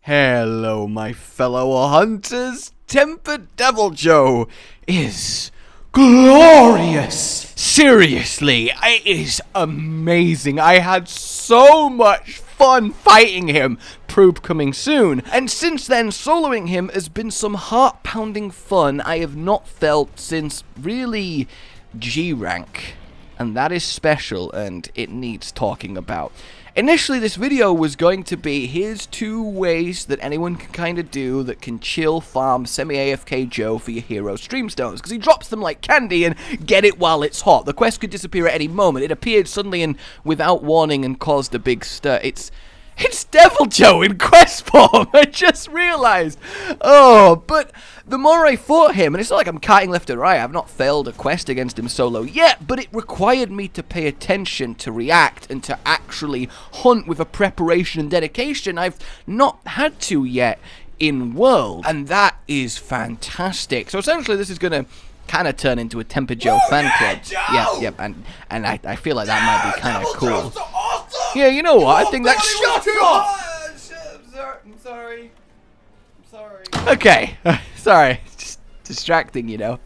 Hello, my fellow hunters. Tempered Deviljho is glorious. Seriously, it is amazing. I had so much fun fighting him. Probe coming soon. And since then, soloing him has been some heart-pounding fun I have not felt since really G rank. And that is special, and it needs talking about. Initially, this video was going to be, here's 2 ways that anyone can kind of do that can chill farm semi-AFK Joe for your Hero Streamstones, because he drops them like candy and get it while it's hot. The quest could disappear at any moment. It appeared suddenly and without warning and caused a big stir. It's Deviljho in quest form, I just realized. Oh, but the more I fought him, and it's not like I'm kiting left or right, I've not failed a quest against him solo yet, but it required me to pay attention, to react, and to actually hunt with a preparation and dedication I've not had to yet in World, and that is fantastic. So essentially this is going to kind of turn into a Tempered Joe fan club. Yep, and I feel like that might be kind of cool. So awesome! Yeah, you know what? I think that's... I'm sorry. Okay, sorry, just distracting, you know.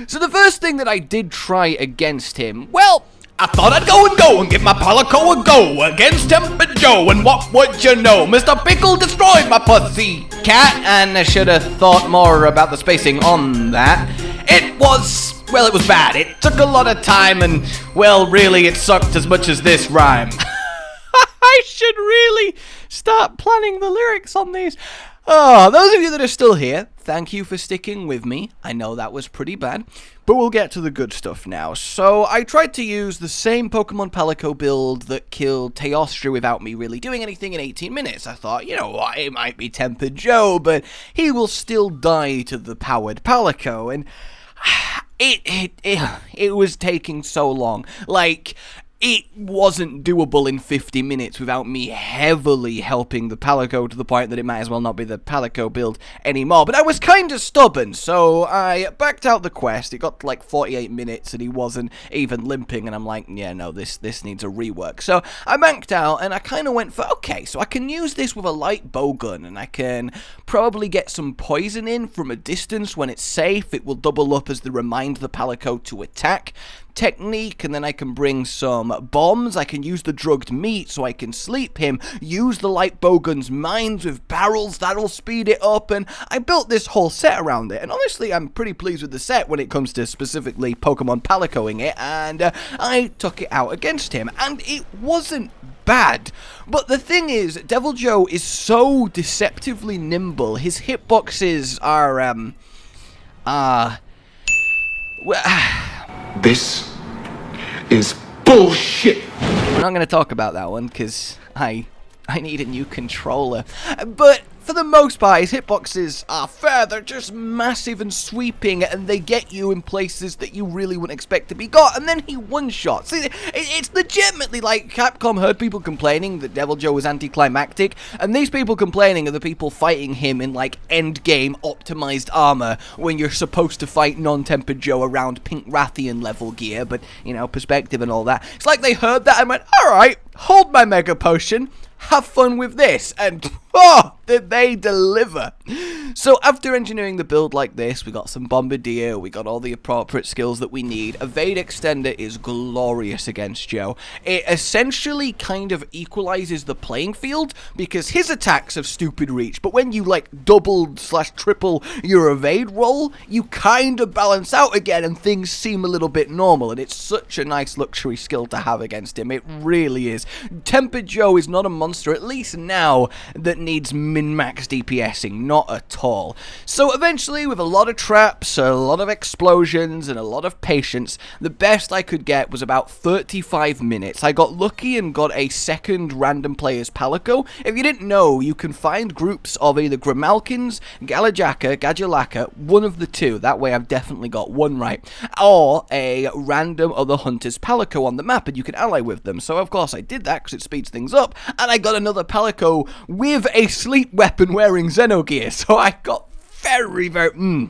So the first thing that I did try against him, well, I thought I'd go and give my Palico a go against Tempered Joe, and what would you know? Mr. Pickle destroyed my pussy cat, and I should have thought more about the spacing on that. It was bad. It took a lot of time, and, well, really, it sucked as much as this rhyme. I should really start planning the lyrics on these. Oh, those of you that are still here, thank you for sticking with me. I know that was pretty bad, but we'll get to the good stuff now. So I tried to use the same Pokemon Palico build that killed Teostra without me really doing anything in 18 minutes. I thought, you know what, it might be Tempered Joe, but he will still die to the powered Palico, and it was taking so long. Like, it wasn't doable in 50 minutes without me heavily helping the Palico to the point that it might as well not be the Palico build anymore. But I was kind of stubborn, so I backed out the quest. It got to like 48 minutes and he wasn't even limping, and I'm like, yeah, no, this needs a rework. So I banked out and I kind of went for, okay, so I can use this with a light bowgun, and I can probably get some poison in from a distance when it's safe. It will double up as the remind the Palico to attack technique, and then I can bring some bombs. I can use the drugged meat so I can sleep him, use the light bowgun's mines with barrels, that'll speed it up, and I built this whole set around it, and honestly I'm pretty pleased with the set when it comes to specifically Pokemon Palicoing it, and I took it out against him, and it wasn't bad. But the thing is, Deviljho is so deceptively nimble. His hitboxes are This is bullshit. We're not going to talk about that one because I need a new controller. But for the most part, his hitboxes are fair. They're just massive and sweeping, and they get you in places that you really wouldn't expect to be got. And then he one-shots. It's legitimately like Capcom heard people complaining that Deviljho was anticlimactic, and these people complaining are the people fighting him in like endgame optimized armor when you're supposed to fight non-Tempered Joe around Pink Rathian level gear, but you know, perspective and all that. It's like they heard that and went, alright, hold my Mega Potion, have fun with this, and oh, did they deliver. So after engineering the build like this, we got some Bombardier, we got all the appropriate skills that we need. Evade Extender is glorious against Joe. It essentially kind of equalizes the playing field because his attacks have stupid reach, but when you like double/triple your evade roll, you kind of balance out again and things seem a little bit normal, and it's such a nice luxury skill to have against him. It really is. Tempered Joe is not a monster, at least now, that needs min-max DPSing, not at all. So eventually, with a lot of traps, a lot of explosions, and a lot of patience, the best I could get was about 35 minutes. I got lucky and got a second random player's Palico. If you didn't know, you can find groups of either Grimalkins, Galajaka, Gadulaka, one of the two, that way I've definitely got one right, or a random other hunter's Palico on the map, and you can ally with them. So of course I did that because it speeds things up, and I got another Palico with a sleep weapon wearing Xenogear, so I got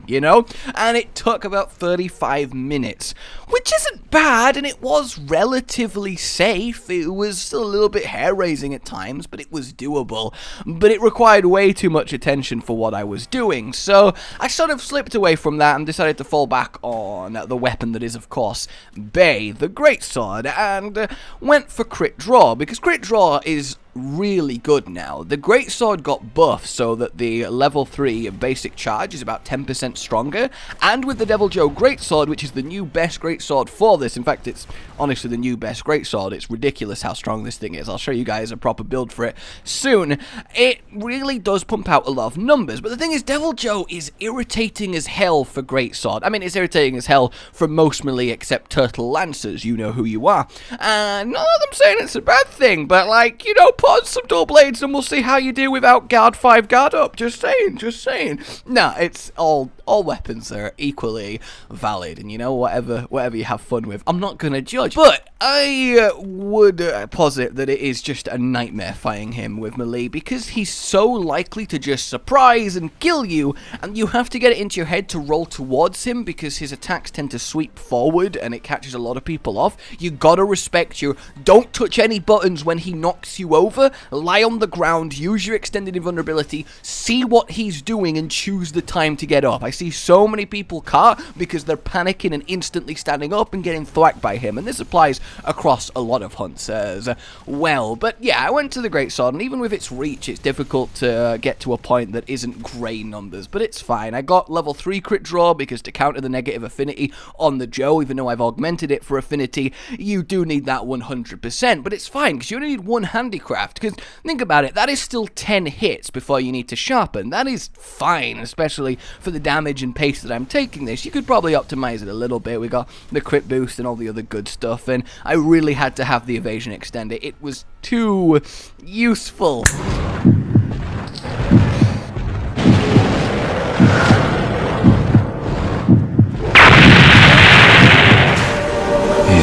you know? And it took about 35 minutes, which isn't bad, and it was relatively safe. It was still a little bit hair-raising at times, but it was doable. But it required way too much attention for what I was doing, so I sort of slipped away from that and decided to fall back on the weapon that is, of course, Bay, the greatsword, and went for crit draw, because crit draw is really good now. The greatsword got buffed so that the level 3 basic charge is about 10% stronger, and with the Deviljho greatsword, which is the new best greatsword for this, in fact it's honestly the new best greatsword, it's ridiculous how strong this thing is. I'll show you guys a proper build for it soon. It really does pump out a lot of numbers, but the thing is, Deviljho is irritating as hell for greatsword. I mean, it's irritating as hell for most melee except Turtle Lancers, you know who you are. And not that I'm saying it's a bad thing, but like, you know, put on some dual blades and we'll see how you do without guard 5 guard up. Just saying. Nah, it's all weapons are equally valid, and you know, whatever you have fun with, I'm not gonna judge. But I would posit that it is just a nightmare fighting him with melee, because he's so likely to just surprise and kill you, and you have to get it into your head to roll towards him because his attacks tend to sweep forward and it catches a lot of people off. You gotta respect your don't touch any buttons when he knocks you over, lie on the ground, use your extended invulnerability, see what he's doing and choose the time to get up. I see so many people caught because they're panicking and instantly standing up and getting thwacked by him, and this applies across a lot of hunts as well. But yeah, I went to the greatsword, and even with its reach, it's difficult to get to a point that isn't grey numbers, but it's fine. I got level 3 crit draw because to counter the negative affinity on the Joe, even though I've augmented it for affinity, you do need that 100%, but it's fine because you only need 1 handicraft, because think about it, that is still 10 hits before you need to sharpen. That is fine, especially for the damage and pace that I'm taking this. You could probably optimize it a little bit. We got the crit boost and all the other good stuff, and I really had to have the evasion extender. It was too useful. He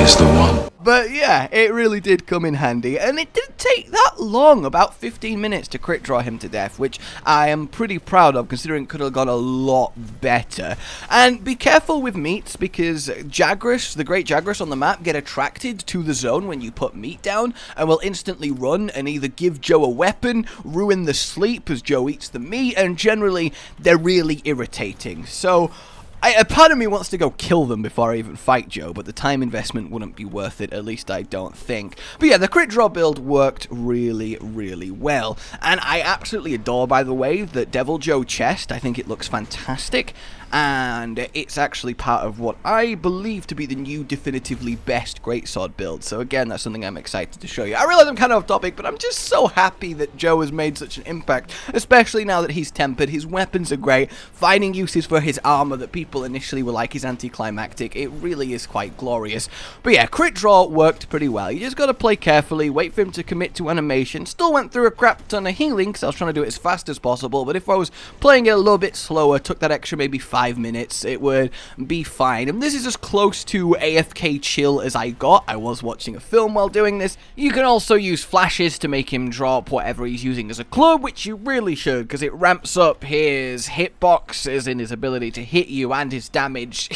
is the one. But yeah, it really did come in handy, and it didn't take that long, about 15 minutes to crit draw him to death, which I am pretty proud of, considering it could have gone a lot better. And be careful with meats, because Jagras, the great Jagras on the map, get attracted to the zone when you put meat down, and will instantly run and either give Joe a weapon, ruin the sleep as Joe eats the meat, and generally, they're really irritating. So a part of me wants to go kill them before I even fight Joe, but the time investment wouldn't be worth it, at least I don't think. But yeah, the crit draw build worked really, really well. And I absolutely adore, by the way, the Deviljho chest. I think it looks fantastic. And it's actually part of what I believe to be the new definitively best greatsword build. So again, that's something I'm excited to show you. I realize I'm kind of off topic, but I'm just so happy that Joe has made such an impact, especially now that he's tempered. His weapons are great, finding uses for his armor that people initially were like is anticlimactic. It really is quite glorious. But yeah, crit draw worked pretty well. You just gotta play carefully, wait for him to commit to animation. Still went through a crap ton of healing because I was trying to do it as fast as possible, but if I was playing it a little bit slower, took that extra maybe 5 minutes, it would be fine. And this is as close to AFK chill as I got. I was watching a film while doing this. You can also use flashes to make him drop whatever he's using as a club, which you really should, because it ramps up his hitbox, as in his ability to hit you, and his damage.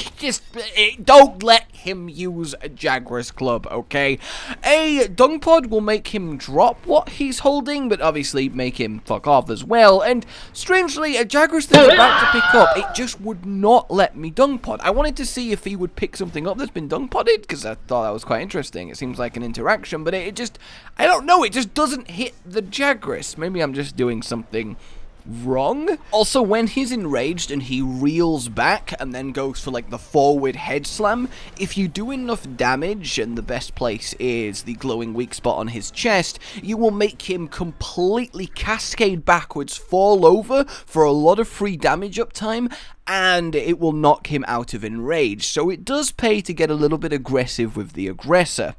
Don't let him use a Jagras club, okay? A dung pod will make him drop what he's holding, but obviously make him fuck off as well. And strangely, a Jagras that I'm about to pick up, it just would not let me dung pod. I wanted to see if he would pick something up that's been dung podded, because I thought that was quite interesting. It seems like an interaction, but it just, I don't know, it just doesn't hit the Jagras. Maybe I'm just doing something wrong. Also, when he's enraged and he reels back and then goes for like the forward head slam, if you do enough damage, and the best place is the glowing weak spot on his chest, you will make him completely cascade backwards, fall over for a lot of free damage uptime, and it will knock him out of enrage. So it does pay to get a little bit aggressive with the aggressor.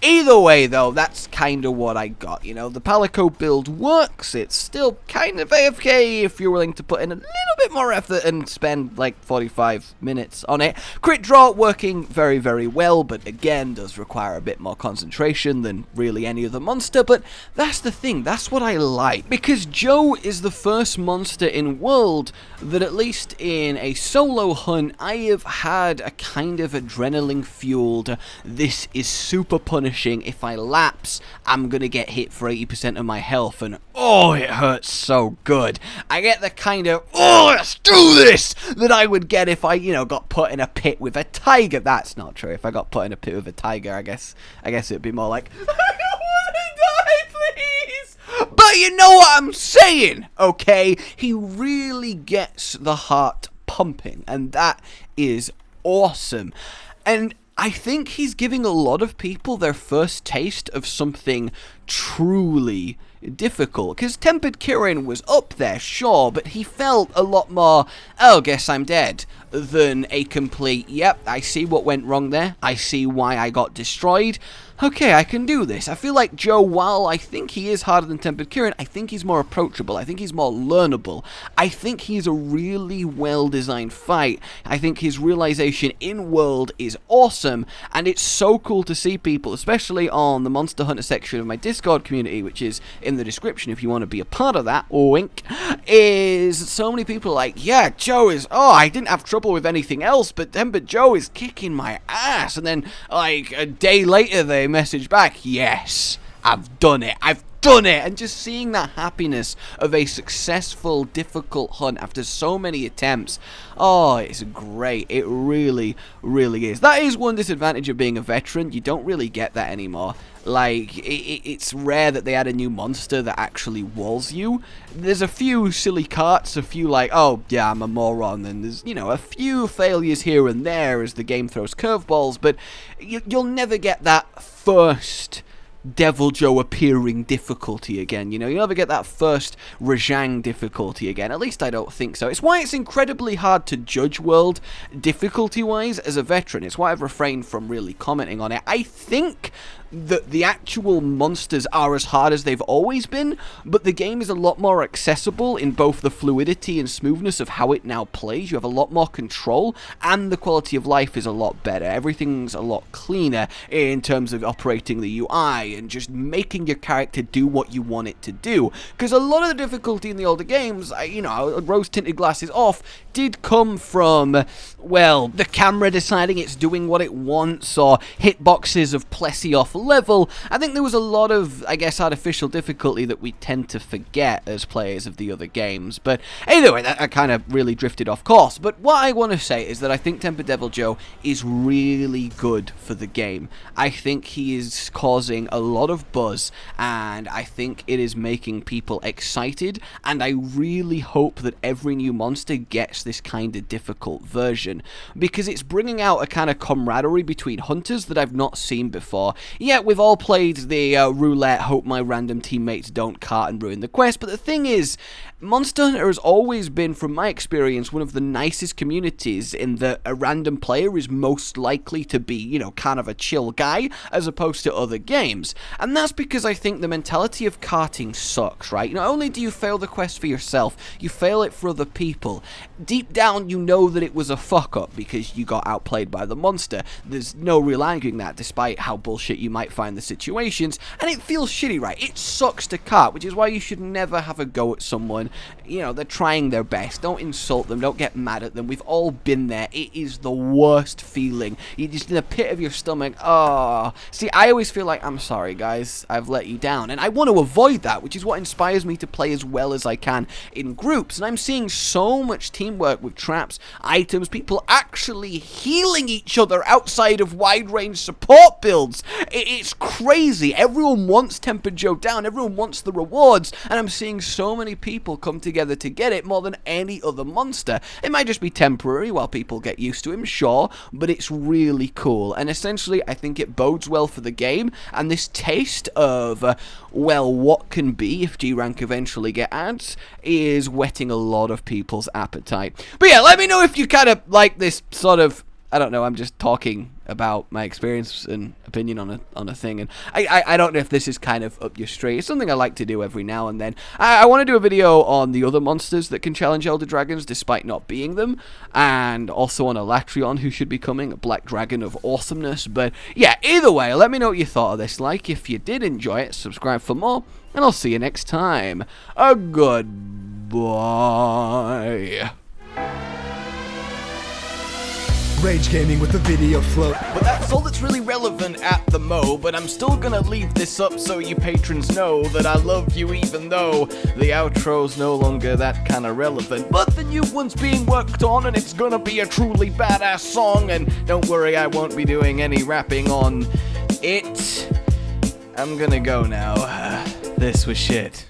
Either way, though, that's kind of what I got. You know, the Palico build works. It's still kind of AFK if you're willing to put in a little bit more effort and spend like 45 minutes on it. Crit draw working very, very well, but again, does require a bit more concentration than really any other monster. But that's the thing. That's what I like. Because Joe is the first monster in World that, at least in a solo hunt, I have had a kind of adrenaline-fueled, this is super punishing. If I lapse, I'm gonna get hit for 80% of my health, and oh, it hurts so good. I get the kind of, oh, let's do this, that I would get if I, you know, got put in a pit with a tiger. That's not true. If I got put in a pit with a tiger, I guess it'd be more like, I don't want to die, please. But you know what I'm saying, okay? He really gets the heart pumping, and that is awesome. And I think he's giving a lot of people their first taste of something truly difficult. Because Tempered Kirin was up there, sure, but he felt a lot more, oh, guess I'm dead, than a complete, yep, I see what went wrong there, I see why I got destroyed, okay, I can do this. I feel like Joe, while I think he is harder than Tempered Kirin, I think he's more approachable, I think he's more learnable, I think he's a really well-designed fight, I think his realization in World is awesome, and it's so cool to see people, especially on the Monster Hunter section of my Discord community, which is in the description if you want to be a part of that, wink, is so many people like, yeah, Joe is, oh, I didn't have trouble with anything else, but Tempered Joe is kicking my ass, and then, like, a day later they message back, yes, I've done it, and just seeing that happiness of a successful, difficult hunt after so many attempts, oh, it's great. It really, really is. That is one disadvantage of being a veteran. You don't really get that anymore. Like, it's rare that they add a new monster that actually walls you. There's a few silly carts, a few like, oh, yeah, I'm a moron, and there's, you know, a few failures here and there as the game throws curveballs, but you'll never get that first Deviljho appearing difficulty again, you know, you never get that first Rajang difficulty again, at least I don't think so. It's why it's incredibly hard to judge World difficulty-wise as a veteran. It's why I've refrained from really commenting on it. I think that the actual monsters are as hard as they've always been, but the game is a lot more accessible in both the fluidity and smoothness of how it now plays. You have a lot more control, and the quality of life is a lot better. Everything's a lot cleaner in terms of operating the UI and just making your character do what you want it to do. Because a lot of the difficulty in the older games, you know, rose-tinted glasses off, did come from, well, the camera deciding it's doing what it wants, or hitboxes of Plessy off level. I think there was a lot of, I guess, artificial difficulty that we tend to forget as players of the other games. But anyway, that kind of really drifted off course. But what I want to say is that I think Tempered Deviljho is really good for the game. I think he is causing a lot of buzz, and I think it is making people excited, and I really hope that every new monster gets this kind of difficult version, because it's bringing out a kind of camaraderie between hunters that I've not seen before. Yeah, we've all played the roulette, hope my random teammates don't cart and ruin the quest, but the thing is, Monster Hunter has always been, from my experience, one of the nicest communities in that a random player is most likely to be, you know, kind of a chill guy, as opposed to other games. And that's because I think the mentality of carting sucks, right? Not only do you fail the quest for yourself, you fail it for other people. Deep down, you know that it was a fuck-up because you got outplayed by the monster. There's no real arguing that, despite how bullshit you might find the situations, and it feels shitty, right? It sucks to cart, which is why you should never have a go at someone. You know, they're trying their best. Don't insult them. Don't get mad at them. We've all been there. It is the worst feeling. You're just in the pit of your stomach. Oh. See, I always feel like, I'm sorry, guys. I've let you down. And I want to avoid that, which is what inspires me to play as well as I can in groups. And I'm seeing so much teamwork with traps, items, people actually healing each other outside of wide-range support builds. It's crazy. Everyone wants Tempered Joe down. Everyone wants the rewards. And I'm seeing so many people come together to get it more than any other monster. It might just be temporary while people get used to him, sure, but it's really cool. And essentially, I think it bodes well for the game, and this taste of, well, what can be if G-Rank eventually get ads is whetting a lot of people's appetite. But yeah, let me know if you kind of like this sort of I don't know, I'm just talking about my experience and opinion on a thing, and I don't know if this is kind of up your street. It's something I like to do every now and then. I want to do a video on the other monsters that can challenge Elder Dragons despite not being them, and also on Elatrion, who should be coming, a black dragon of awesomeness. But yeah, either way, let me know what you thought of this. Like if you did enjoy it, subscribe for more, and I'll see you next time. Goodbye. Rage Gaming with the video flow. But that's all that's really relevant at the mo. But I'm still gonna leave this up so you patrons know that I love you, even though the outro's no longer that kind of relevant. But the new one's being worked on, and it's gonna be a truly badass song. And don't worry, I won't be doing any rapping on it. I'm gonna go now. This was shit.